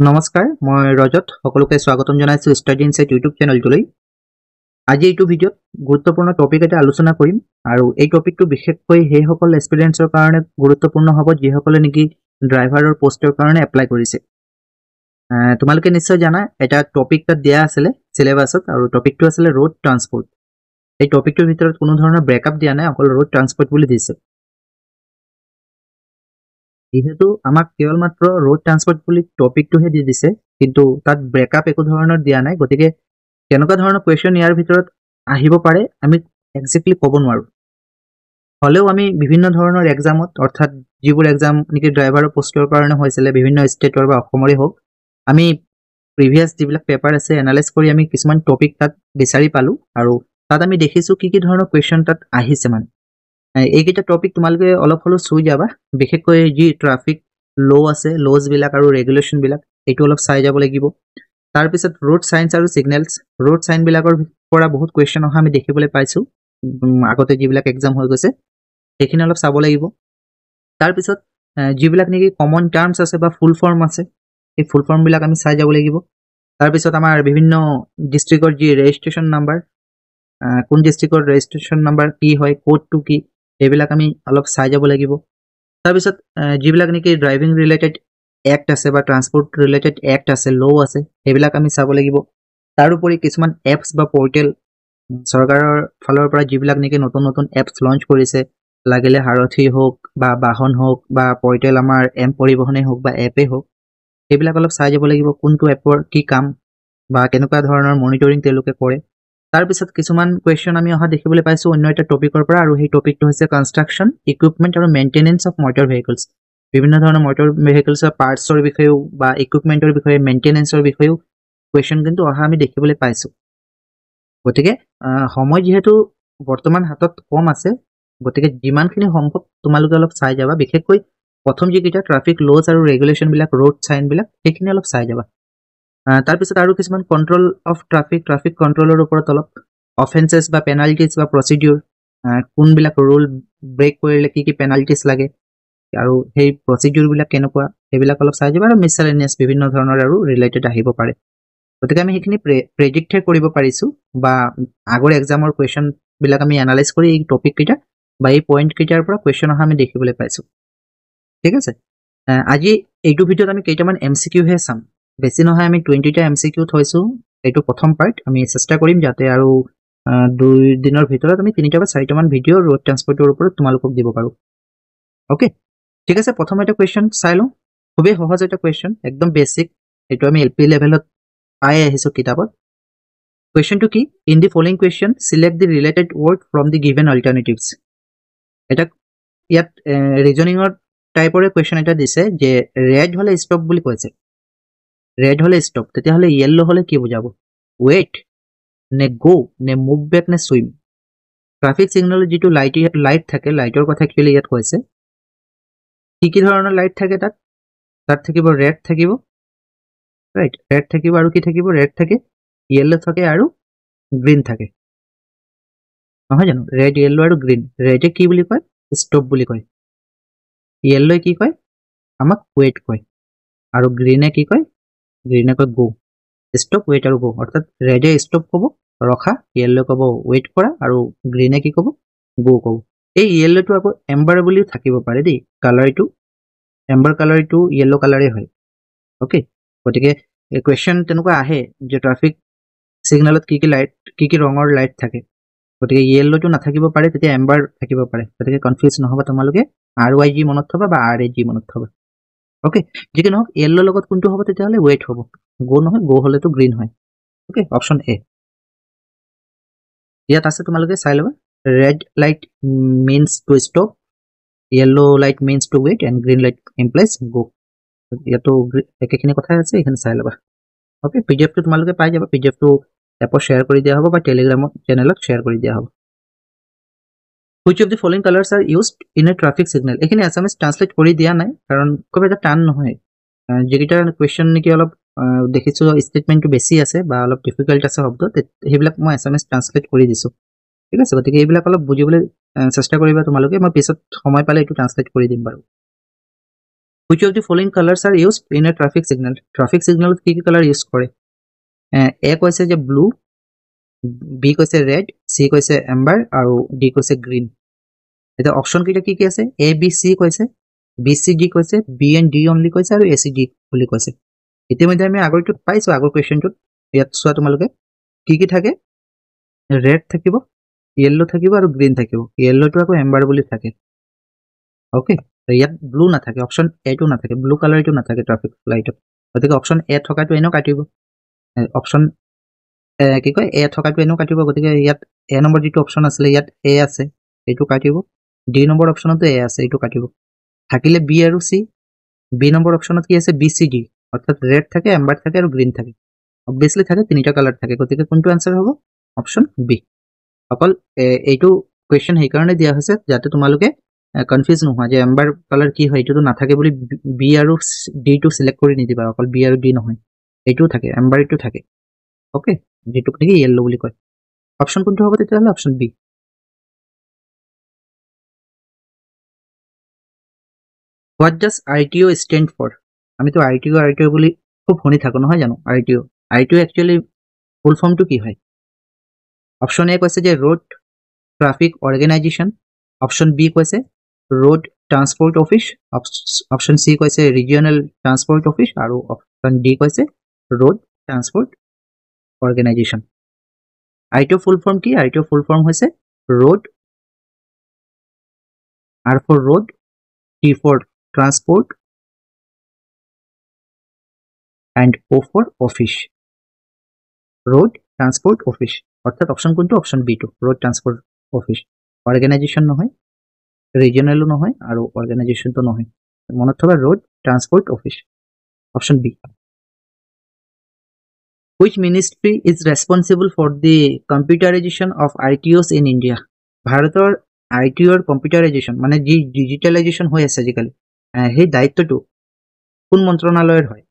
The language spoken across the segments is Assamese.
নমস্কাৰ মই ৰজত সকলোকে স্বাগতম জনাইছো ষ্টাডি ইনসাইট ইউটিউব চেনেলটোলৈ আজি এইটো ভিডিঅ'ত গুৰুত্বপূৰ্ণ টপিক এটা আলোচনা কৰিম আৰু এই টপিকটো বিশেষকৈ সেই সকল এক্সপেৰিয়েন্সৰ কাৰণে গুৰুত্বপূৰ্ণ হ'ব যিসকলে নেকি ড্ৰাইভাৰৰ পোষ্টৰ কাৰণে এপ্লাই কৰিছে তোমালোকে নিশ্চয় জানা এটা টপিক তাত দিয়া আছিল সিলেবাছত আৰু টপিকটো আছিল ৰোড ট্ৰান্সপোৰ্ট এই টপিকটোৰ ভিতৰত কোনো ধৰণৰ ব্ৰেকআপ দিয়া নাই অকল ৰোড ট্ৰান্সপোৰ্ট বুলি দিছে যেহেতু আমাক কেৱল মাত্ৰ ৰোড ট্ৰান্সপোৰ্ট বুলি টপিকটোহে দি দিছে কিন্তু তাত ব্ৰেকআপ একো ধৰণৰ দিয়া নাই গতিকে কেনেকুৱা ধৰণৰ কোৱেশ্চন ইয়াৰ ভিতৰত আহিব পাৰে আমি এক্সেক্টলি ক'ব নোৱাৰো হলেও আমি বিভিন্ন ধৰণৰ এক্সামত অৰ্থাৎ যিবোৰ এক্সাম নেকি ড্ৰাইভাৰৰ পোষ্টৰ কাৰণে হৈছিল বিভিন্ন ষ্টেটৰ বা অসমৰে হওক আমি প্ৰিভিয়াছ যিবিলাক পেপাৰ আছে এনালাইজ কৰি আমি কিছুমান টপিক তাত বিচাৰি পালো আৰু তাত আমি দেখিছো কি ধৰণৰ কোৱেশ্চন তাত আহিছে মানে এইকেইটা টপিক তোমালোকে অলপ হলেও চুই যাবা বিশেষকৈ যি ট্ৰাফিক ল আছে লজ বিলাক আৰু ৰেগুলেশ্যন বিলাক এইটো অলপ চাই যাব লাগিব তাৰ পিছত ৰোড সাইন্স আৰু সিগনেলছ ৰোড সাইন বিলাকৰ পৰা বহুত কোৱেশ্চন অহা আমি দেখিবলৈ পাইছো আগতে যিবিলাক এক্সাম হৈ গৈছে এইখিনি অলপ চাব লাগিব তাৰ পিছত যিবিলাক নেকি কমন টাৰ্মছ আছে বা ফুল ফৰ্ম আছে এই ফুল ফৰ্ম বিলাক আমি চাই যাব লাগিব তাৰ পিছত আমাৰ বিভিন্ন ডিস্ট্ৰিক্টৰ যি ৰেজিষ্ট্ৰেচন নাম্বাৰ কোন ডিস্ট্ৰিক্টৰ ৰেজিষ্ট্ৰেচন নাম্বাৰ কি হয় কোডটো কি এইবিলাক আমি অলপ চাই যাব লাগিব তাৰ পিছত যিবিলাক নেকি ড্ৰাইভিং ৰিলেটেড এক্ট আছে বা ট্ৰান্সপোৰ্ট ৰিলেটেড এক্ট আছে ল আছে এইবিলাক আমি চাব লাগিব তাৰ উপৰি কিছুমান এপছ বা পোৰ্টেল চৰকাৰৰ ফালৰ পৰা যিবিলাক নেকি নতুন নতুন এপছ লঞ্চ কৰিছে লাগিলে হাৰথি হোক বা বাহন হোক বা পোৰ্টেল আমাৰ এম পৰিবহনে হোক বা এপে হোক এইবিলাক অলপ চাই যাব লাগিব কোনটো এপৰ কি কাম বা কেনেকুৱা ধৰণৰ মনিটৰিং তেওঁলোকে কৰে তাৰ পিছত কিছুমান কোৱেশ্চন আমি অহা দেখিবলৈ পাইছো অন্য এটা টপিকৰ পৰা আৰু সেই টপিকটো হৈছে কনষ্ট্ৰাকচন ইকুইপমেন্ট আৰু মেইনটেনেন্স অফ মটৰ ভেহিকলছ বিভিন্ন ধৰণৰ মটৰ ভেহিকলছৰ পাৰ্টছৰ বিষয়েও বা ইকুইপমেন্টৰ বিষয়ে মেইনটেনেন্সৰ বিষয়েও কোৱেশ্চন কিন্তু অহা আমি দেখিবলৈ পাইছো গতিকে সময় যেহেতু বৰ্তমান হাতত কম আছে গতিকে যিমানখিনি সম্ভৱ তোমালোকে অলপ চাই যাবা বিশেষকৈ প্ৰথম যিকেইটা ট্ৰাফিক লজ আৰু ৰেগুলেশ্যন বিলাক ৰোড সাইন বিলাক সেইখিনি অলপ চাই যাবা তাৰ পিছত আৰু কিছুমান কন্ট্ৰোল অফ ট্ৰাফিক কন্ট্ৰোলৰ ওপৰত অলপ অফেন্সেস বা পেনাল্টিজ বা প্ৰচিডিউৰ কোনবিলাক ৰুল ব্ৰেক কৰিলে কি পেনাল্টিজ লাগে আৰু সেই প্ৰচিডিউৰ বিলাক কেনেকুৱা সেইবিলাক অলপ চাই যাবা আৰু মিছলেনিয়াছ বিভিন্ন ধৰণৰ আৰু ৰিলেটেড আহিব পাৰে গতিকে আমি সেইখিনি প্ৰেডিক্টহে কৰিব পাৰিছো বা আগৰ এক্সামৰ কোৱেশ্চন বিলাক আমি এনালাইজ কৰি এই টপিক কেইটা বা এই পইণ্ট কেইটাৰ পৰা কোৱেশ্চন অহা আমি দেখিবলৈ পাইছো ঠিক আছে আজি এইটো ভিডিঅ'ত আমি কেইটামান MCQ হে চাম বেছি নহয় আমি 20টা MCQ থৈছো এইটো প্ৰথম পাৰ্ট আমি চেষ্টা কৰিম যাতে আৰু 2 দিনৰ ভিতৰত আমি 3টা বা 4টা মান ভিডিঅ ৰোড ট্ৰান্সপোৰ্টৰ ওপৰত তোমালোকক দিব পাৰো ওকে ঠিক আছে প্ৰথম এটা কোৱেশ্চন চাই লওঁ খুবেই সহজ এটা কোৱেশ্চন একদম বেসিক এটো আমি LP লেভেলত পাই আহিছো কিতাপত কোৱেশ্চনটো কি in the following question select the related word from the given alternatives এটা ইয়াত ৰিজনিংৰ টাইপৰে কোৱেশ্চন এটা দিছে যে ৰেড হলে ষ্টপ বুলি কৈছে ৰেড হলে ষ্টপ তেতিয়া হলে ইয়েলো হলে কি বুজাব ওয়েট নে গো নে মুভ ব্যাক নে সুইম ট্ৰাফিক সিগনেল যেটো লাইট থাকে লাইটৰ কথা একচুয়ালি ইয়াত কৈছে কি ধৰণৰ লাইট থাকে তাত থাকিব ৰেড থাকিব ৰাইট ৰেড থাকিব আৰু কি থাকিব ৰেড থাকে ইয়েলো থাকে আৰু গ্ৰীন থাকে নহয় জানো ৰেড ইয়েলো আৰু গ্ৰীন ৰেডে কি বুলি কয় ষ্টপ বুলি কয় ইয়েলো কি কয় আমাক ওয়েট কয় আৰু গ্ৰীনে কি কয় গ্ৰীনে কয় গো ষ্টপ ওয়েট আৰু গো অৰ্থাৎ ৰেডে ষ্টপ ক'ব ৰখা ইয়েলো ক'ব ওয়েট কৰা আৰু গ্ৰীনে কি ক'ব গো ক'ব এই ইয়েলোটো আকৌ এম্বাৰ বুলি থাকিব পাৰে দেই কালাৰটো এম্বাৰ কালাৰটো ইয়েলো কালাৰে হয় ওকে গতিকে এই কোৱেশ্চন তেনেকুৱা আহে যে ট্ৰাফিক সিগনেলত কি লাইট কি ৰঙৰ লাইট থাকে গতিকে ইয়েলোটো নাথাকিব পাৰে তেতিয়া এম্বাৰ থাকিব পাৰে গতিকে কনফিউজ নহব তোমালোকে RYG মনত থবা বা RAG মনত থবা ওকে যিকি নহওক ইয়েলো লগত কোনটো হ'ব তেতিয়া হলে ওয়েট হ'ব গো নহয় গো হলেতো গ্ৰীন হয় ওকে অপচন এ ইয়াত আছে তোমালোকে চাই লবা red light means to stop yellow light means to wait and green light implies go ইয়াতো একেখিনি কথা আছে এখানে চাই লবা ওকে পিডিএফ টো তোমালোকে পাই যাবা পিডিএফ টো এপ শেয়াৰ কৰি দিয়া হ'ব বা টেলিগ্ৰাম চেনেলত শেয়াৰ কৰি দিয়া হ'ব which of the following colors are used in a traffic signal এখানে আসামিজ ট্রান্সলেট কৰি দিয়া নাই কাৰণ খুব এটা টান নহয় যেকিটা কোৱেশ্চন নেকি অলপ দেখিছো স্টেটমেন্টটো বেছি আছে বা অলপ ডিফিকাল্ট আছে শব্দ হেবিলাক মই আসামিজ ট্রান্সলেট কৰি দিছো ঠিক আছে গতিকে এইবিলাক অলপ বুজিবলৈ চেষ্টা কৰিবা তোমালোকে মই পিছত সময় পালে এইটো ট্ৰান্সলেট কৰি দিম বাৰু which of the following colors are used in a traffic signal? Traffic signal কি কি color use কৰে? A কৈছে যে blue, B কৈছে red, C কৈছে amber আৰু D কৈছে green. এটা অপশন কিটা কি কি আছে? A B C কৈছে, B C D কৈছে, B and D only কৈছে আৰু A C D বুলি কৈছে. ইতিমধ্যে আমি আগৰটো পাইছো আগৰ কোৱেশ্চনটোত ইয়াত চোৱা তোমালোকে কি কি থাকে red থাকিব yellow থাকিব আৰু green থাকিব yellowটো আকৌ amber বুলি থাকে ওকে ইয়াত ব্লু নাথাকে অপশন A টো নাথাকে ব্লু কালাৰটো নাথাকে ট্ৰাফিক লাইটত গতিকে অপশন A থকাটো এনো কাটিব অপশন কি কয় A থকাটো এনো কাটিব গতিকে ইয়াত A নম্বৰ যেটো অপশন আছিল ইয়াত A আছে এইটো কাটিব D নম্বৰ অপশনতো A আছে এইটো কাটিব থাকিলে B আৰু C B নম্বৰ অপশনত কি আছে B C D অৰ্থাৎ red থাকে amber থাকে আৰু green থাকে obviously থাকে তিনিটা কালাৰ থাকে গতিকে কোনটো আনসাৰ হ'ব অপশন B অকল এইটো কোৱেশ্চন হেই কাৰণে দিয়া হৈছে যাতে তোমালোকে কনফিউজ নোহোৱা যে amber কালাৰ কি হয় এটো নাথাকে বুলি B আৰু D টো সিলেক্ট কৰি নিদিবা অকল B আৰু D নহয় এইটো থাকে amber টো থাকে ওকে যেটো কি yellow বুলি কয় অপশন কোনটো হ'ব তেতিয়াহলে option B What does RTO stand for? আমি তো RTO বুলি খুব শুনি থাকো নহয় জানো RTO actually ফুল ফর্মটো কি হয় অপশন A কৈছে যে road traffic organization option B কৈছে road transport office option C কৈছে regional transport office আৰু অপশন D কৈছে road transport organization RTO full form কি RTO ফুল ফর্ম হৈছে road R for road T for transport and O for office road transport office অর্থাৎ অপশন কোনটো option B to road transport office organisation নহয় রিজিওনালও নহয় আৰু অর্গানাইজেশন তো নহয় মনত থকা road transport office option B which ministry is responsible for the computerization of RTOs in India ভাৰতৰ RTOৰ কম্পিউটাৰাইজেশন মানে যি ডিজিটালাইজেশন হৈ আছে আজিকালি সেই দায়িত্বটো কোন মন্ত্ৰণালয়ৰ হয়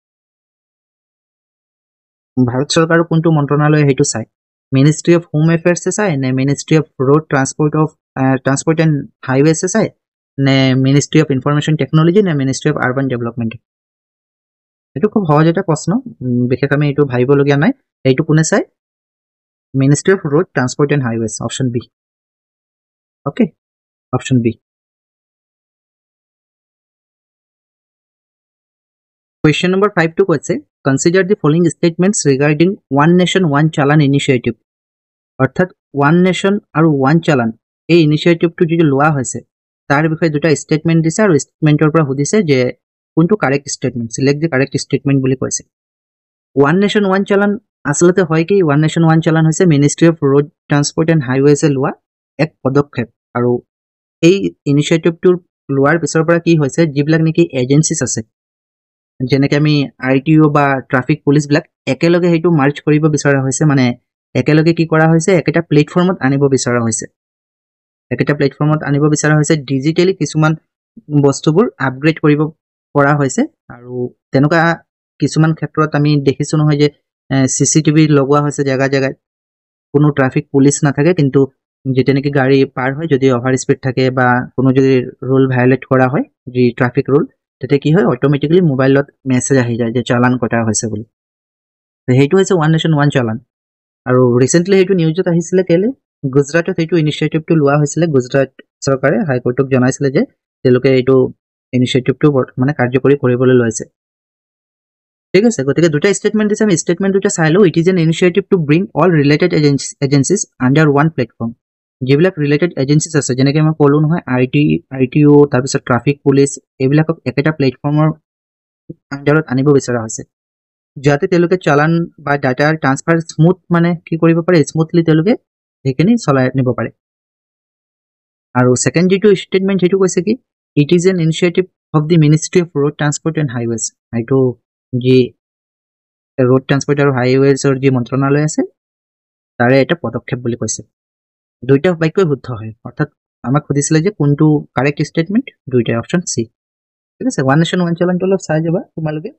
ভাৰত চৰকাৰৰ কোনটো মন্ত্ৰণালয় হেতু চাই মিনিষ্ট্ৰি অফ হোম এফেয়াৰ্স চাই নে ministry of road transport and highways চাই নে মিনিষ্ট্ৰি অফ ইনফৰমেশ্যন টেকনলজি নে মিনিষ্ট্ৰি অফ আৰবান ডেভেলপমেণ্ট এইটো খুব সহজ এটা প্ৰশ্ন বিশেষ আমি এইটো ভাবিবলগীয়া নাই এইটো কোনে চাই ministry of road transport and highways option B okay option B Question number 5 to কৈছে consider the following statements regarding one nation one challan initiative অর্থাৎ one nation আৰু one challan এই ইনিশিয়েটিভটো যদি লোৱা হৈছে তাৰ বিষয়ে দুটা স্টেটমেন্ট দিছে আৰু স্টেটমেন্টৰ পৰা সুধিছে যে কোনটো correct statement select the correct statement বুলি কৈছে one nation one challan আসলতে হয় কি one nation one challan হৈছে ministry of road transport and highways লোৱা এক পদক্ষেপ আৰু এই ইনিশিয়েটিভটো লোৱাৰ পিছৰ পৰা কি হৈছে যিবিলাক নেকি এজেন্সিছ আছে যেনেকৈ আমি RTO বা ট্ৰাফিক পুলিশ ব্লক একেলগে হেতু মাৰ্জ কৰিব বিচৰা হৈছে মানে একেলগে কি কৰা হৈছে একটা প্ল্যাটফৰ্মত আনিব বিচৰা হৈছে একটা প্ল্যাটফৰ্মত আনিব বিচৰা হৈছে ডিজিটালি কিছুমান বস্তুবোৰ আপগ্ৰেড কৰিব পৰা হৈছে আৰু তেনেকুৱা কিছুমান ক্ষেত্ৰত আমি দেখিছো নহয় যে সিসিটিভি লগোৱা হৈছে জায়গা জায়গায় কোনো ট্ৰাফিক পুলিশ নাথাকে কিন্তু যেতে নেকি গাড়ী পাৰ হয় যদি ওভাৰ স্পিড থাকে বা কোনো যদি ৰুল ভায়োলেট কৰা হয় যি ট্ৰাফিক ৰুল তেতে কি হয় অটোমেটিক্যালি মোবাইলত মেসেজ আহি যায় যে চালান কটা হৈছে বুলি হেতু হৈছে ওয়ান নেশন ওয়ান চালান আৰু ৰিসেন্টলি হেতু নিউজত আহিছিলে কেলে গুজৰাটত হেতু ইনিশিয়েটিভটো লোৱা হৈছিলে গুজৰাট চৰকাৰে হাইকোৰ্টক জনাইছিলে যে তেলোকে হেতু ইনিশিয়েটিভটো মানে কাৰ্যকৰী কৰিবলৈ লৈছে ঠিক আছে গতিকে দুটা স্টেটমেন্ট দিছে আমি স্টেটমেন্ট দুটা চাইলো it is an initiative to bring all related agencies under one platform যিবিলাক ৰিলেটেড এজেন্সিজ আছে যেনেকৈ মই ক'লো নহয় RTO তাৰপিছত ট্ৰাফিক পুলিশ এইবিলাকক একেটা প্ল্যাটফৰ্মৰ আন্ডাৰত আনিব বিচৰা হৈছে যাতে তেলোকে চালান বা ডাটা ট্ৰান্সফাৰ স্মুথ মানে কি কৰিব পাৰে স্মুথলি তেলোকে হেখিনি চলাই নিব পাৰে আৰু সেকেন্ড যেটো স্টেটমেন্ট যেটো কৈছে কি it is an initiative of the ministry of road transport and highways এইটো যি ৰোড ট্ৰান্সপোৰ্ট আৰু হাইৱেজৰ যি মন্ত্ৰণালয় আছে তাৰে এটা পদক্ষেপ বুলি কৈছে দুইটা বাক্যই শুদ্ধ হয় অৰ্থাৎ আমাক সুধিছিলে যে কোনটো কারেক্ট স্টেটমেন্ট দুইটা অপশন সি ঠিক আছে ওয়ান নেশন ওয়ান চালান অলপ চাই যাবা তোমালোকে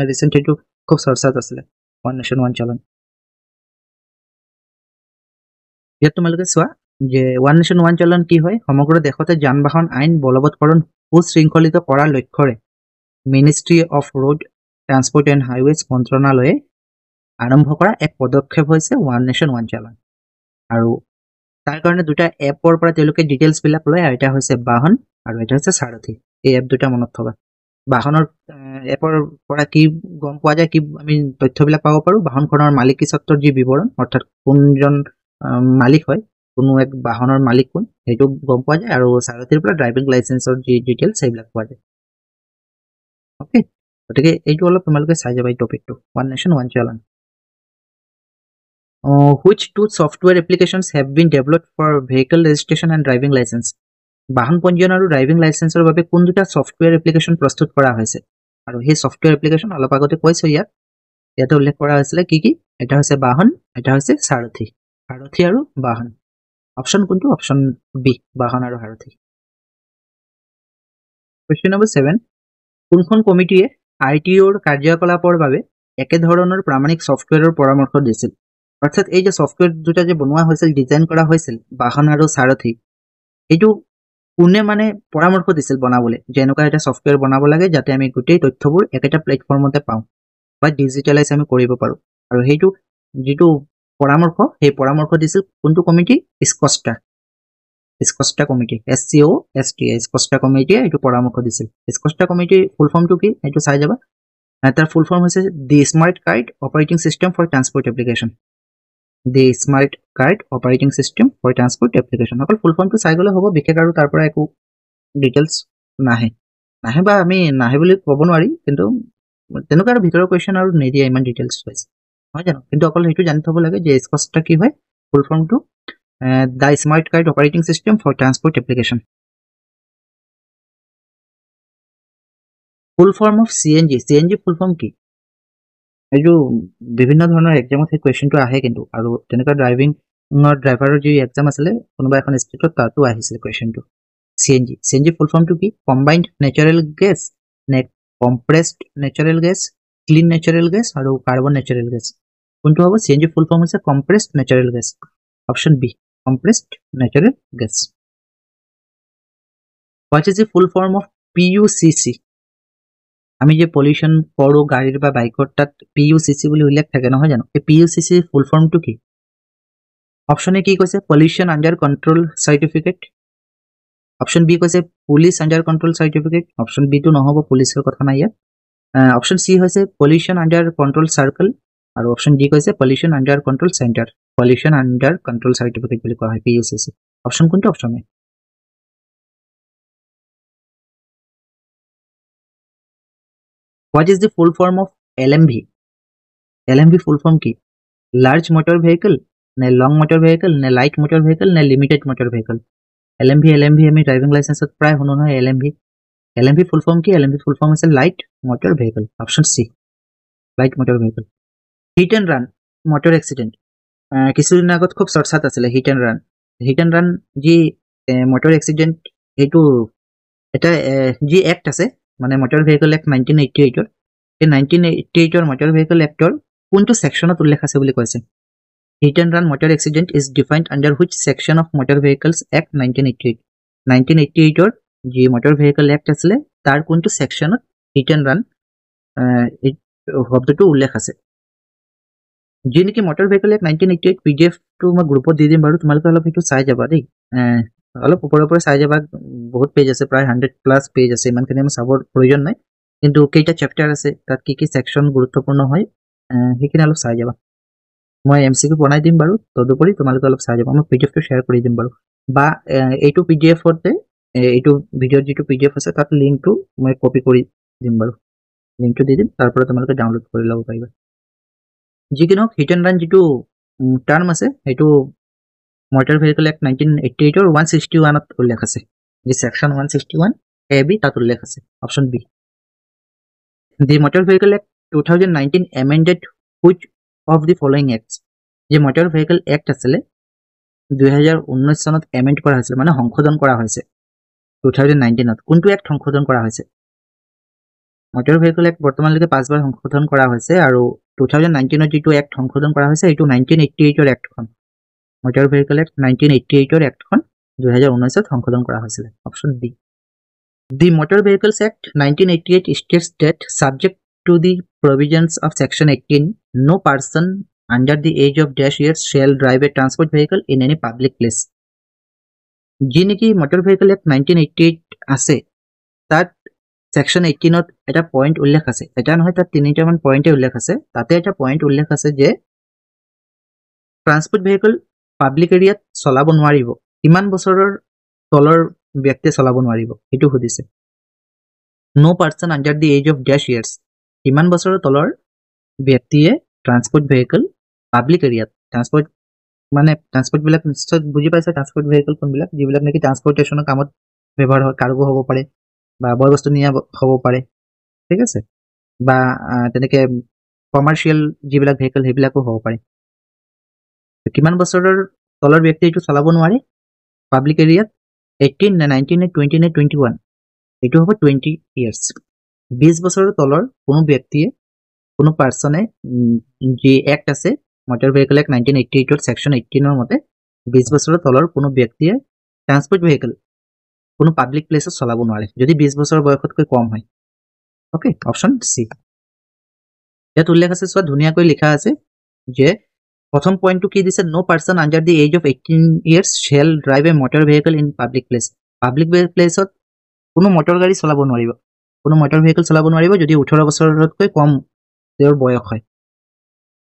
ৰিসেন্ট এইটো খুব চৰ্চাত আছিলে ওয়ান নেশন ওয়ান চালান ইয়াত তোমালোকে চোৱা যে ওয়ান নেশন ওয়ান চালান কি হয় সমগ্ৰ দেশতে যান বাহন আইন বলবৎকৰণ সুশৃংখলিত কৰাৰ লক্ষ্যৰে ministry of road transport and highways মন্ত্ৰণালয়ে আৰম্ভ কৰা এক পদক্ষেপ হৈছে ওৱান নেশ্যন ওৱান চালান আৰু তাৰ কাৰণে দুটা এপৰ পৰা তেওঁলোকে ডিটেইলছবিলাক লয় আৰু এটা হৈছে বাহন আৰু এটা হৈছে সাৰথী এই এপ দুটা মনত থবা বাহনৰ এপৰ পৰা কি গম পোৱা যায় কি আমি তথ্যবিলাক পাব পাৰো বাহনখনৰ মালিকী স্বত্বৰ যি বিৱৰণ অৰ্থাৎ কোনজন মালিক হয় কোনো এক বাহনৰ মালিক কোন সেইটো গম পোৱা যায় আৰু সাৰথীৰ পৰা ড্ৰাইভিং লাইসেন্সৰ যি ডিটেইলছ সেইবিলাক পোৱা যায় ওকে গতিকে এইটো অলপ তোমালোকে চাই যাবা এই টপিকটো one nation one challan which two software applications have been developed for vehicle registration and driving license বাহন পঞ্জীয়ন আৰু ড্ৰাইভিং লাইসেন্সৰ বাবে কোন দুটা সফটওয়্যাৰ এপ্লিকেশন প্ৰস্তুত কৰা হৈছে আৰু সেই সফটওয়্যাৰ এপ্লিকেশন অলপ আগতে কৈছো ইয়াতে উল্লেখ কৰা হৈছিল কি এটা হৈছে বাহন এটা হৈছে সাৰথী আৰু বাহন অপশন কোনটো অপশন বি বাহন আৰু সাৰথী কোৱেশ্চন নম্বৰ 7 কোনখন কমিটিয়ে আইটিঅৰ কাৰ্যকলাপৰ বাবে একে ধৰণৰ প্ৰামাণিক সফটওয়্যাৰৰ পৰামৰ্শ দিছিল অৰ্থাৎ এই যে সফটওয়্যাৰ দুটা যে বনোৱা হৈছিল ডিজাইন কৰা হৈছিল বাহন আৰু সাৰথী এইটো কোনে মানে পৰামৰ্শ দিছিল বনাবলৈ যে এনেকুৱা এটা সফটওয়্যাৰ বনাব লাগে যাতে আমি গোটেই তথ্যবোৰ একেটা প্লেটফৰ্মতে পাওঁ বা ডিজিটালাইজ আমি কৰিব পাৰো আৰু সেইটো যেটো পৰামৰ্শ সেই পৰামৰ্শ দিছিল কোনটো কমিটি স্কষ্টা কমিটি SCOSTA স্কষ্টা কমিটিয়ে এইটো পৰামৰ্শ দিছিল স্কষ্টা কমিটিৰ ফুল ফৰ্মটো কি এইটো চাই যাবা তাৰ ফুল ফৰ্ম হৈছে the smart card operating system for transport application the smart card operating system for transport application অকল ফুল ফৰ্মটো চাই গলে হ'ব বিশেষ আৰু তাৰ পৰা একো ডিটেইলছ নাহে বা আমি নাহে বুলি ক'ব নোৱাৰি কিন্তু তেনেকুৱা আৰু ভিতৰৰ কোৱেশ্চন আৰু নিদিয়ে ইমান ডিটেইলছ হৈছে হয় জানো কিন্তু অকল সেইটো জানি থব লাগে যে স্কষ্টা কি হয় ফুল ফৰ্মটো the smart card operating system for transport application full form of CNG full form কি এইটো বিভিন্ন ধৰণৰ এক্সামত এই কোৱেশ্চনটো আহে কিন্তু আৰু তেনেকুৱা ড্ৰাইভাৰৰ যি এক্সাম আছিল কোনোবা এখন ষ্টেটত তাতো আহিছিল কোৱেশ্চনটো CNG ফুল ফৰ্মটো কি কম্বাইন্ড নেচাৰেল গেছ নে compressed natural gas clean natural gas আৰু কাৰ্বন নেচাৰেল গেছ কোনটো হ'ব CNG ফুল ফৰ্ম হৈছে compressed natural gas option B compressed natural gas what is the full form of PUCC আমি যে পলিউশন কৰো গাড়ীৰ বা বাইকৰ তাত PUCC বুলি উল্লেখ থাকে নহয় জানো এই PUCC ফুল ফৰ্মটো কি অপশন এ কি কৈছে pollution under control certificate option B কৈছে police under control certificate option B টো নহব পুলিশৰ কথা নাই ইয়াত অপশন সি হৈছে পলিউশন আন্ডাৰ কন্ট্ৰোল সাৰ্কেল আৰু অপশন ডি কৈছে pollution under control centre pollution under control certificate বুলি কোৱা হয় PUCC অপশন কোনটো option A what is the full form of LMV full form কি large motor vehicle নে long motor vehicle নে light motor vehicle নে limited motor vehicle LMV আমি ড্ৰাইভিং লাইসেন্সত প্ৰায় শুনো নহয় LMV full form কি LMV full form আছে light motor vehicle option C light motor vehicle hit and run motor accident কিছুদিন আগত খুব চৰ্চাত আছিল হিট এণ্ড ৰান যি মোটৰ এক্সিডেন্ট এইটো এটা যি এক্ট আছে মানে মোটৰ ভেহিকল এক্ট 1988 এই 1988 মোটৰ ভেহিকল এক্টৰ কোনটো সেকশনত উল্লেখ আছে বুলি কৈছে hit and run motor accident is defined under which section of motor vehicles act 1988 যি মোটৰ ভেহিকল এক্ট আছিল তাৰ কোনটো সেকশনত হিট এণ্ড ৰান এই শব্দটো উল্লেখ আছে যি নেকি মোটৰ ভেহিকল এক 1988 PDF টো মই গ্ৰুপত দি দিম বাৰু তোমালোকে অলপ সেইটো চাই যাবা দেই অলপ ওপৰে চাই যাবা বহুত পেজ আছে প্ৰায় 100 প্লাস পেজ আছে ইমানখিনি মই চাবৰ প্ৰয়োজন নাই কিন্তু কেইটা চ্যাপ্টাৰ আছে তাত কি সেকশন গুৰুত্বপূৰ্ণ হয় সেইখিনি অলপ চাই যাবা মই MCQ বনাই দিম বাৰু তদুপৰি তোমালোকে অলপ চাই যাবা মই PDF টো শেয়াৰ কৰি দিম বাৰু বা এইটো PDF তে এইটো ভিডিঅ যেটো PDF আছে তাত লিংকটো মই কপি কৰি দিম বাৰু লিংকটো দি দিম তাৰ পৰা তোমালোকে ডাউনলোড কৰি ল'ব পাৰিবা যিকিনক হিট এণ্ড ৰান যেটো টাৰ্ম আছে এইটো মোটৰ ভেহিকল এক্ট 1988 or 161 ত উল্লেখ আছে যি সেকশন 161 AB তাত উল্লেখ আছে option B the motor vehicle act 2019 amended which of the following acts যে মোটৰ ভেহিকল এক্ট আছিল 2019 চনত এমেন্ড কৰা হৈছিল মানে সংশোধন কৰা হৈছে 2019 ত কোনটো এক্ট সংশোধন কৰা হৈছে মোটৰ ভেহিকল এক্ট বৰ্তমানলৈকে 5 বাৰ সংশোধন কৰা হৈছে আৰু 2019 ত যেটো এক্ট সংশোধন কৰা হৈছে এটো 1988 ৰ এক্টখন মোটৰ ভেহিকল এক্ট 1988 ৰ এক্টখন 2019 ত সংশোধন কৰা হৈছিল option B The Motor Vehicles Act 1988 states that subject to the provisions of Section 18, no person under the age of dash years shall drive a transport vehicle in any public place. যি নেকি Motor Vehicle Act 1988 আছে তাত Section 18 এটা পয়েন্ট উল্লেখ আছে, এটা নহয় তাত তিনিটামান পয়েন্টে উল্লেখ আছে। তাতে এটা পয়েন্ট উল্লেখ আছে যে ট্ৰান্সপোৰ্ট ভেহিকল পাব্লিক এৰিয়াত চলাব নোৱাৰিব, কিমান বছৰৰ তলৰ ব্যক্তিয়ে চলাব নোৱাৰিব সেইটো সুধিছে। No person under the age of dash years, কিমান বছৰৰ তলৰ ব্যক্তিয়ে ট্ৰান্সপোৰ্ট ভেহিকল পাব্লিক এৰিয়াত, ট্ৰান্সপোৰ্টবিলাক নিশ্চয় বুজি পাইছে, ট্ৰান্সপোৰ্ট ভেহিকল কোনবিলাক, যিবিলাক নেকি ট্ৰান্সপোৰ্টেশ্যনৰ কামত ব্যৱহাৰ হয়, কাৰ্গো হ'ব পাৰে বা বয় বস্তু নিয়া হ'ব পাৰে, ঠিক আছে, বা তেনেকৈ কমাৰ্চিয়েল যিবিলাক ভেহিকল সেইবিলাকো হ'ব পাৰে। কিমান বছৰৰ তলৰ ব্যক্তি এইটো চলাব নোৱাৰে পাব্লিক এৰিয়াত? 18 নে 19 নে 20 নে 21, এইটো হ'ব 20 ইয়াৰ্ছ। 20 বছৰৰ তলৰ কোনো ব্যক্তিয়ে, কোনো পাৰ্চনে, যি এক্ট আছে মটৰ ভেহিকল এক্ট 1988 ছেকশ্যন 18 মতে 20 বছৰৰ তলৰ কোনো ব্যক্তিয়ে ট্ৰান্সপোৰ্ট ভেহিকল কোনো পাব্লিক প্লেচত চলাব নোৱাৰে যদি 20 বছৰ বয়সতকৈ কম হয়। Okay, option C. ইয়াত উল্লেখ আছে, চোৱা ধুনীয়াকৈ লিখা আছে যে প্ৰথম পইণ্টটো কি দিছে, no person under the age of 18 years shall drive a motor vehicle in public place. Public প্লেচত কোনো মটৰ গাড়ী চলাব নোৱাৰিব, কোনো মটৰ ভেহিকল চলাব নোৱাৰিব যদি 18 বছৰতকৈ কম তেওঁৰ বয়স হয়,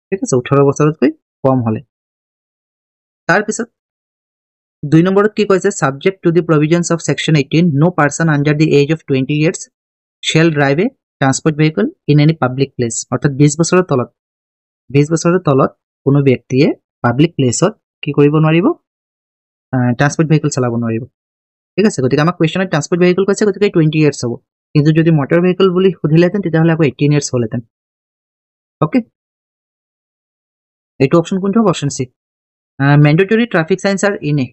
ঠিক আছে, 18 বছৰতকৈ কম হ'লে। তাৰপিছত 2 নম্বৰত কি কৈছে, subject to the provisions of section 18, no person under the age of 20 years shall drive a transport vehicle in any public place. অৰ্থাৎ 20 বছৰৰ তলত কোনো ব্যক্তিয়ে পাব্লিক প্লেচত কি কৰিব নোৱাৰিব, ট্ৰান্সপোৰ্ট ভেহিকল চলাব নোৱাৰিব, ঠিক আছে। গতিকে আমাক কুৱেশ্যনত ট্ৰান্সপোৰ্ট ভেহিকল কৈছে, গতিকে 20 ইয়াৰ্ছ হ'ব, কিন্তু যদি মটৰ ভেহিকল বুলি সুধিলেহেঁতেন তেতিয়াহ'লে আকৌ 18 ইয়াৰ্ছ হ'লহেঁতেন। অ'কে, এইটো অপশ্যন কোনটো হ'ব? Option C. Mandatory traffic science are in a,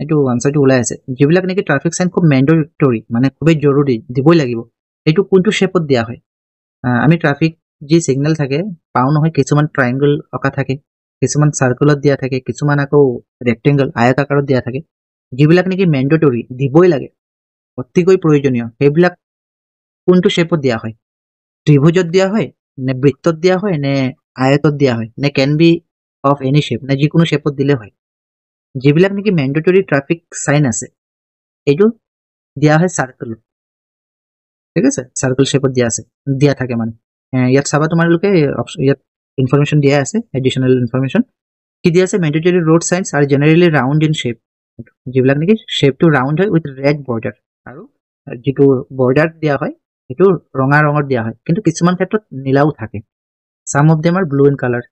এইটো আনচাৰটো ওলাই আছে, যিবিলাক নেকি ট্ৰাফিক চাইন খুব মেণ্ডেটৰী, মানে খুবেই জৰুৰী, দিবই লাগিব, এইটো কোনটো শ্বেপত দিয়া হয়? আমি ট্ৰাফিক যি ছিগনেল থাকে পাওঁ নহয়, কিছুমান ট্ৰাইংগল অঁকা থাকে, কিছুমান চাৰ্কুলত দিয়া থাকে, কিছুমান আকৌ ৰেক্টেংগল আয়ত আকাৰত দিয়া থাকে, যিবিলাক নেকি মেণ্ডেটৰী দিবই লাগে, অতিকৈ প্ৰয়োজনীয়, সেইবিলাক কোনটো শ্বেপত দিয়া হয়? ত্ৰিভুজত দিয়া হয় নে বৃত্তত দিয়া হয় নে আয়তত দিয়া হয় নে can be of any shape, নে যিকোনো শ্বেপত দিলে হয়? যিবিলাক নেকি মেণ্ডেটৰী ট্ৰাফিক চাইন আছে এইটো দিয়া হয় চাৰ্কল, ঠিক আছে, চাৰ্কল শ্বেপত দিয়া থাকে মানে। ইয়াত চাবা তোমালোকে, ইয়াত ইনফৰমেশ্যন দিয়া আছে, এডিশ্যনেল ইনফৰমেশ্যন কি দিয়া আছে, mandatory road science R generally round in shape, যিবিলাক নেকি শ্বেপটো ৰাউণ্ড হয় উইথ ৰেড বৰ্ডাৰ, আৰু যিটো বৰ্ডাৰ দিয়া হয় সেইটো ৰঙা ৰঙত দিয়া হয়, কিন্তু কিছুমান ক্ষেত্ৰত নীলাও থাকে, চাম of them R blue in colour,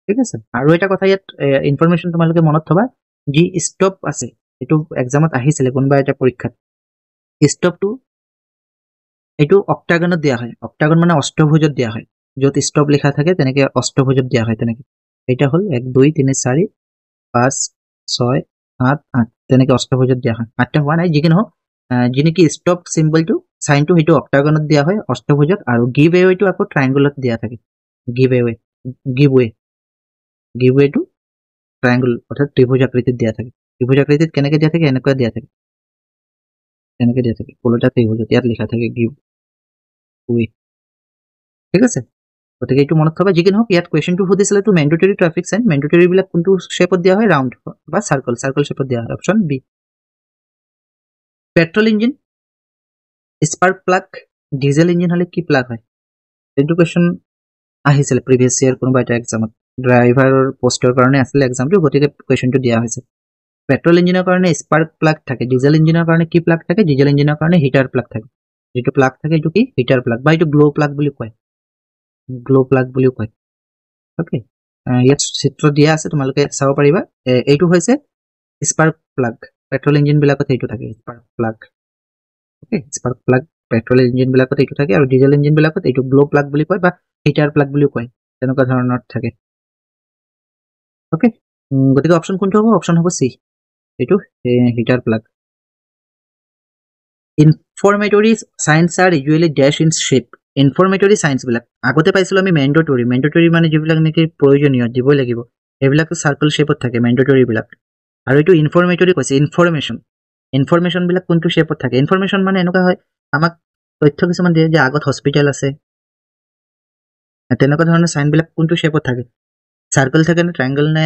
ঠিক আছে। আৰু এটা কথা ইয়াত ইনফৰমেশ্যন তোমালোকে মনত থবা, যি ষ্টপ আছে এইটো এক্সামত আহিছিলে কোনোবা এটা পৰীক্ষাত, ষ্টপটো এইটো অক্টাগনত দিয়া হয়, অক্টাগন মানে অষ্টভুজত দিয়া হয়, য'ত ষ্টপ লিখা থাকে তেনেকৈ অষ্টভুজত দিয়া হয়, তেনেকৈ এইটা হ'ল 1 2 3 4 5 6 7 8 তেনেকৈ অষ্টভুজত দিয়া হয়, 8টা হোৱা নাই, যিকি নহওক যি নেকি ষ্টপ চিম্বলটো চাইনটো সেইটো অক্টাগনত দিয়া হয়, অষ্টভুজত, আৰু গিভ এৱেটো আকৌ ট্ৰাইংগলত দিয়া থাকে, গিভ ৱেটো ট্ৰাইংগল অৰ্থাৎ ত্ৰিভুজ আকৃতিত দিয়া থাকে, ত্ৰিভুজ আকৃতিত কেনেকৈ দিয়া থাকে, এনেকুৱা দিয়া থাকে, তেনেকৈ দিয়া থাকে, কলটা ত্ৰিভুজত ইয়াত লিখা থাকে গিভ ৱে, ঠিক আছে। গতিকে এইটো মনত থবা, যিকি নহওক ইয়াত কুৱেশ্যনটো সুধিছিলে তো মেণ্ডেটৰী ট্ৰাফিক চাইন, মেণ্ডেটৰীবিলাক কোনটো শ্বেপত দিয়া হয়, ৰাউণ্ড বা চাৰ্কল শ্বেপত দিয়া হয়, option B. Petrol engine, spark plug, diesel engine হ'লে কি প্লাগ হয়? এইটো কুৱেশ্যন আহিছিলে প্ৰিভিয়াছ ইয়াৰ কোনোবা এটা এক্সামত, ড্ৰাইভাৰৰ পোষ্টৰ কাৰণে আছিলে এক্সামটো, গতিকে কুৱেশ্যনটো দিয়া হৈছে। পেট্ৰল ইঞ্জিনৰ কাৰণে স্পাৰ্ক প্লাগ থাকে, ডিজেল ইঞ্জিনৰ কাৰণে কি প্লাগ থাকে? ডিজেল ইঞ্জিনৰ কাৰণে হিটাৰ প্লাগ থাকে, যিটো প্লাগ থাকে এইটো কি? হিটাৰ প্লাগ, বা এইটো গ্ল' প্লাগ বুলি কয়, অ'কে। ইয়াত চিত্ৰ দিয়া আছে, তোমালোকে চাব পাৰিবা, এইটো হৈছে স্পাৰ্ক প্লাগ, পেট্ৰল ইঞ্জিনবিলাকত এইটো থাকে spark plug, okay, spark plug petrol ইঞ্জিনবিলাকত এইটো থাকে, আৰু ডিজেল ইঞ্জিনবিলাকত এইটো গ্ল' প্লাগ বুলি কয় বা হিটাৰ প্লাগ বুলিও কয়, তেনেকুৱা ধৰণৰ থাকে, অ'কে। গতিকে অপশ্যন কোনটো হ'ব? অপশ্যন হ'ব চি, এইটো heater plug. Informatory signs are usually dash in shape, informatory চাইন্সবিলাক আগতে পাইছিলোঁ আমি মেণ্ডেটৰী মানে যিবিলাক নেকি প্ৰয়োজনীয় দিবই লাগিব, সেইবিলাকতো চাৰ্কল শ্বেপত থাকে মেণ্ডেটৰীবিলাক, আৰু এইটো ইনফৰমেটৰী কৈছে, ইনফৰমেশ্যন ইনফৰমেশ্যন বিলাক কোনটো শেপত থাকে ইনফৰমেশ্যন মানে এনেকুৱা হয় আমাক তথ্য কিছুমান দিয়ে যে আগত হস্পিটেল আছে তেনেকুৱা ধৰণৰ সাইন বিলাক কোনটো শেপত থাকে সার্কেল থাকে না ট্রায়াঙ্গেল নে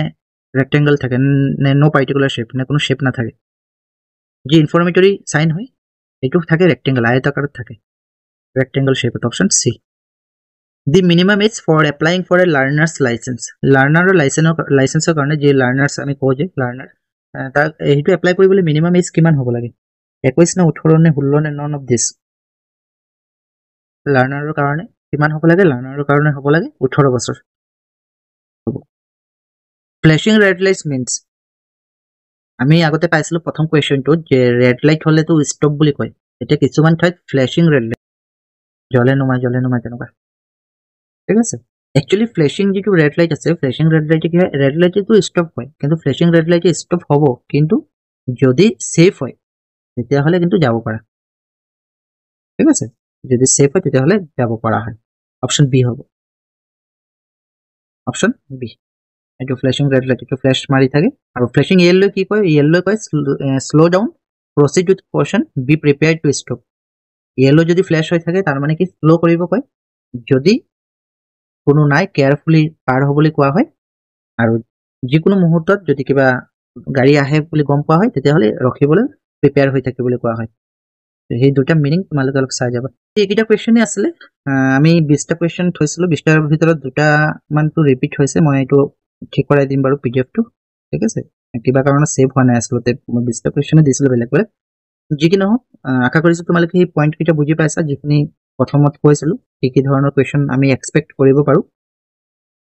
রেক্টেঙ্গল থাকে নে নো পার্টিকুলার শেপ নে কোনো শেপ না থাকে যে ইনফরমেটরি সাইন হয় এটু থাকে রেক্টেঙ্গল আয়তাকারত থাকে রেক্টেঙ্গল শেপত option C the minimum age for applying for a learner's licence লাৰ্নাৰৰ লাইসেন্সৰ কাৰণে যে লাৰ্নাৰ্স আমি কওঁ যে লাৰ্নাৰ তাক এইটো এপ্লাই কৰিবলৈ মিনিমাম এজ কিমান হ'ব লাগে 21 নে 18 নে 16 নে নন অফ দিস লাৰ্নাৰৰ কাৰণে কিমান হ'ব লাগে লাৰ্নাৰৰ কাৰণে হ'ব লাগে 18 বছৰ ফ্ল্যাশিং ৰেড লাইটস মিন্স আমি আগতে পাইছিলো প্ৰথম কোৱেশ্চনটো যে ৰেড লাইট হলেতো ষ্টপ বুলি কয় এটা কিছুমান ঠাইত ফ্ল্যাশিং ৰেড লাইট জ্বলে নুমাই তেনেকুৱা ঠিক আছে একচুয়ালি ফ্ল্যাশিং যেটো রেড লাইট আছে ফ্ল্যাশিং রেড লাইট কি হয় রেড লাইটে তো স্টপ হয় কিন্তু ফ্ল্যাশিং রেড লাইটে স্টপ হ'ব কিন্তু যদি সেফ হয় তেতিয়া হলে কিন্তু যাব পাৰা ঠিক আছে যদি সেফ হয় তেতিয়া হলে যাব পাৰা হয় অপশন বি হ'ব অপশন বি এটো ফ্ল্যাশিং রেড লাইট এটো ফ্ল্যাশ মারি থাকে আর ফ্ল্যাশিং ইয়েলো কি কয় ইয়েলো কয় slow down proceed with caution be prepared to stop yellow যদি ফ্ল্যাশ হৈ থাকে তার মানে কি স্লো কৰিব কয় যদি কোনো নাই কেয়াৰফুলি পাৰ হ'বলৈ কোৱা হয় আৰু যিকোনো মুহূৰ্তত যদি কিবা গাড়ী আহে বুলি গম পোৱা হয় তেতিয়া হলে ৰখিবলৈ প্ৰিপেয়াৰ হৈ থাকিবলৈ কোৱা হয় সেই দুটা মিনিং তোমালোকে অলপ চাই যাবা এইকেইটা কোৱেশ্চনই আছিলে আমি 20টা কোৱেশ্চন থৈছিলো 20টাৰ ভিতৰত দুটা মানটো ৰিপিট হৈছে মই এইটো ঠিক কৰাই দিম বাৰু পিডিএফটো ঠিক আছে কিবা কাৰণত সেভ হোৱা নাই আসলতে মই 20টা কোৱেশ্চনে দিছিলো বেলেগ বেলেগ যি কি নহওক আশা কৰিছো তোমালোকে এই পইণ্ট কেইটা বুজি পাইছা যিখিনি প্ৰথমত কৈছিলো কি ধৰণৰ কোৱেশ্চন আমি এক্সপেক্ট কৰিব পাৰো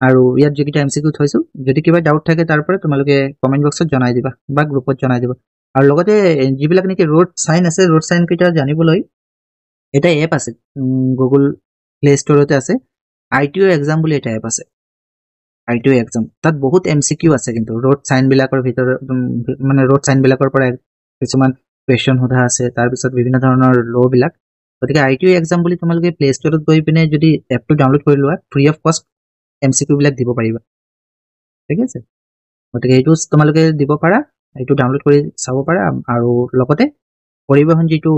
আৰু ইয়াত যিকেইটা এমসিকিউ থৈছো যদি কিবা ডাউট থাকে তাৰ পৰা তোমালোকে কমেন্ট বক্সত জনাই দিবা বা গ্ৰুপত জনাই দিবা আৰু লগতে যিবিলাক নেকি ৰোড সাইন আছে ৰোড সাইন কেইটা জানিবলৈ এটা এপ আছে গুগল প্লে ষ্টৰতে আছে আইটিও এক্সাম বুলি এটা এপ আছে আইটিও এক্সাম তাত বহুত এমসিকিউ আছে কিন্তু ৰোড সাইন বিলাকৰ ভিতৰত মানে ৰোড সাইন বিলাকৰ পৰা কিছুমান কোৱেশ্চন সোধা আছে তাৰ পিছত বিভিন্ন ধৰণৰ ল বিলাক গতিকে আইটিও এক্সাম বুলি তোমালোকে প্লে ষ্টৰত গৈ পিনে যদি এপটো ডাউনলোড কৰি লোৱা ফ্ৰী অফ কষ্ট এমসিকিউ বিলাক দিব পাৰিবা ঠিক আছে গতিকে এইটো তোমালোকে দিব পাৰা এইটো ডাউনলোড কৰি চাব পাৰা আৰু লগতে পৰিবহন যেটো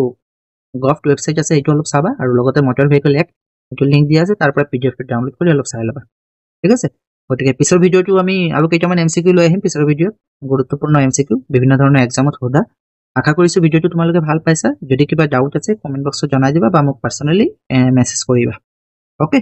গভ ওয়েবসাইট আছে এইটো অলপ চাবা আৰু লগতে মোটৰ ভেহিকল এক্ট এইটো লিংক দিয়া আছে তাৰ পৰা পিডিএফ টো ডাউনলোড কৰি অলপ চাই লবা ঠিক আছে গতিকে পিছৰ ভিডিওটো আমি আৰু কেইটামান এমসিকিউ লৈ আহিম পিছৰ ভিডিওত গুৰুত্বপূৰ্ণ এমসিকিউ বিভিন্ন ধৰণৰ এক্সামত হোদা আশা কৰিছো ভিডিওটো তোমালোকে ভাল পাইছা যদি কিবা ডাউট আছে কমেন্ট বক্সত জনাই দিবা বা মোক পাৰ্সোনালি মেসেজ কৰিবা ওকে